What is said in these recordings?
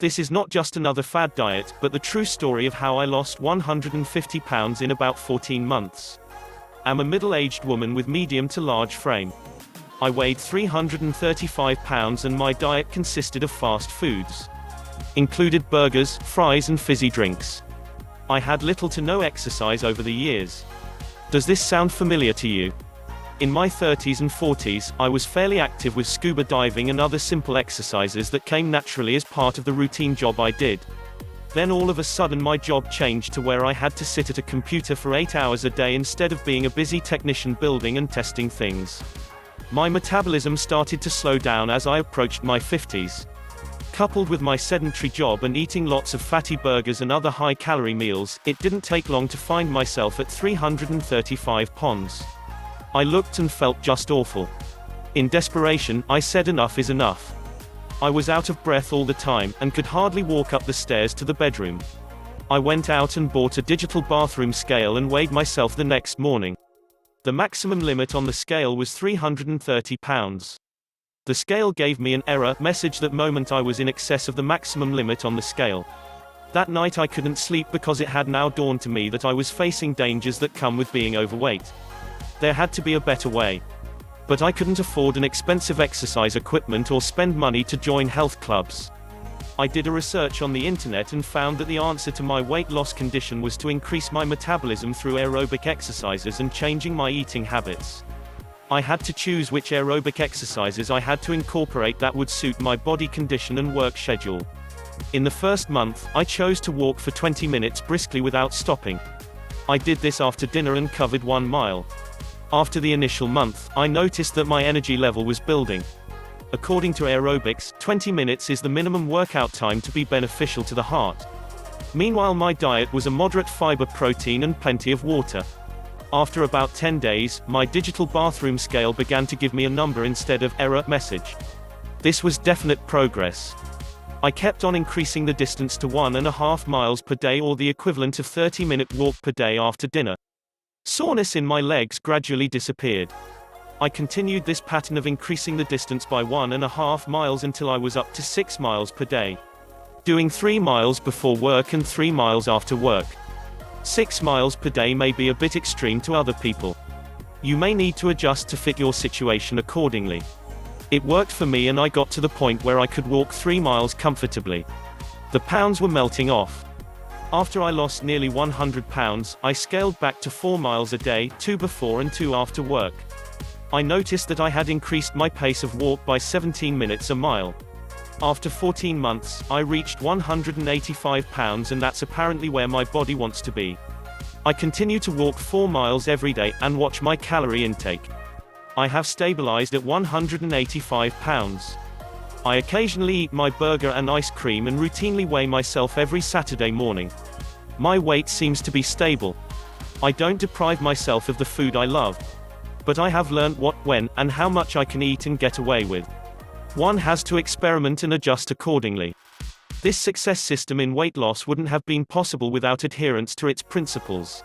This is not just another fad diet, but the true story of how I lost 150 pounds in about 14 months. I'm a middle-aged woman with medium to large frame. I weighed 335 pounds and my diet consisted of fast foods. Included burgers, fries and fizzy drinks. I had little to no exercise over the years. Does this sound familiar to you? In my 30s and 40s, I was fairly active with scuba diving and other simple exercises that came naturally as part of the routine job I did. Then all of a sudden my job changed to where I had to sit at a computer for 8 hours a day instead of being a busy technician building and testing things. My metabolism started to slow down as I approached my 50s. Coupled with my sedentary job and eating lots of fatty burgers and other high-calorie meals, it didn't take long to find myself at 335 pounds. I looked and felt just awful. In desperation, I said enough is enough. I was out of breath all the time, and could hardly walk up the stairs to the bedroom. I went out and bought a digital bathroom scale and weighed myself the next morning. The maximum limit on the scale was 330 pounds. The scale gave me an error message that moment I was in excess of the maximum limit on the scale. That night I couldn't sleep because it had now dawned to me that I was facing dangers that come with being overweight. There had to be a better way. But I couldn't afford an expensive exercise equipment or spend money to join health clubs. I did a research on the internet and found that the answer to my weight loss condition was to increase my metabolism through aerobic exercises and changing my eating habits. I had to choose which aerobic exercises I had to incorporate that would suit my body condition and work schedule. In the first month, I chose to walk for 20 minutes briskly without stopping. I did this after dinner and covered 1 mile. After the initial month, I noticed that my energy level was building. According to aerobics, 20 minutes is the minimum workout time to be beneficial to the heart. Meanwhile, my diet was a moderate fiber protein and plenty of water. After about 10 days, my digital bathroom scale began to give me a number instead of error message. This was definite progress. I kept on increasing the distance to 1.5 miles per day, or the equivalent of 30-minute walk per day after dinner. Soreness in my legs gradually disappeared. I continued this pattern of increasing the distance by 1.5 miles until I was up to 6 miles per day. Doing 3 miles before work and 3 miles after work. 6 miles per day may be a bit extreme to other people. You may need to adjust to fit your situation accordingly. It worked for me and I got to the point where I could walk 3 miles comfortably. The pounds were melting off. After I lost nearly 100 pounds, I scaled back to 4 miles a day, 2 before and 2 after work. I noticed that I had increased my pace of walk by 17 minutes a mile. After 14 months, I reached 185 pounds, and that's apparently where my body wants to be. I continue to walk 4 miles every day, and watch my calorie intake. I have stabilized at 185 pounds. I occasionally eat my burger and ice cream and routinely weigh myself every Saturday morning. My weight seems to be stable. I don't deprive myself of the food I love. But I have learned what, when, and how much I can eat and get away with. One has to experiment and adjust accordingly. This success system in weight loss wouldn't have been possible without adherence to its principles.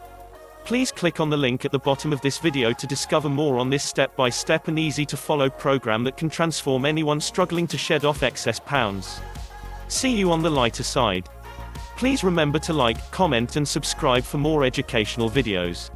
Please click on the link at the bottom of this video to discover more on this step-by-step and easy-to-follow program that can transform anyone struggling to shed off excess pounds. See you on the lighter side. Please remember to like, comment and subscribe for more educational videos.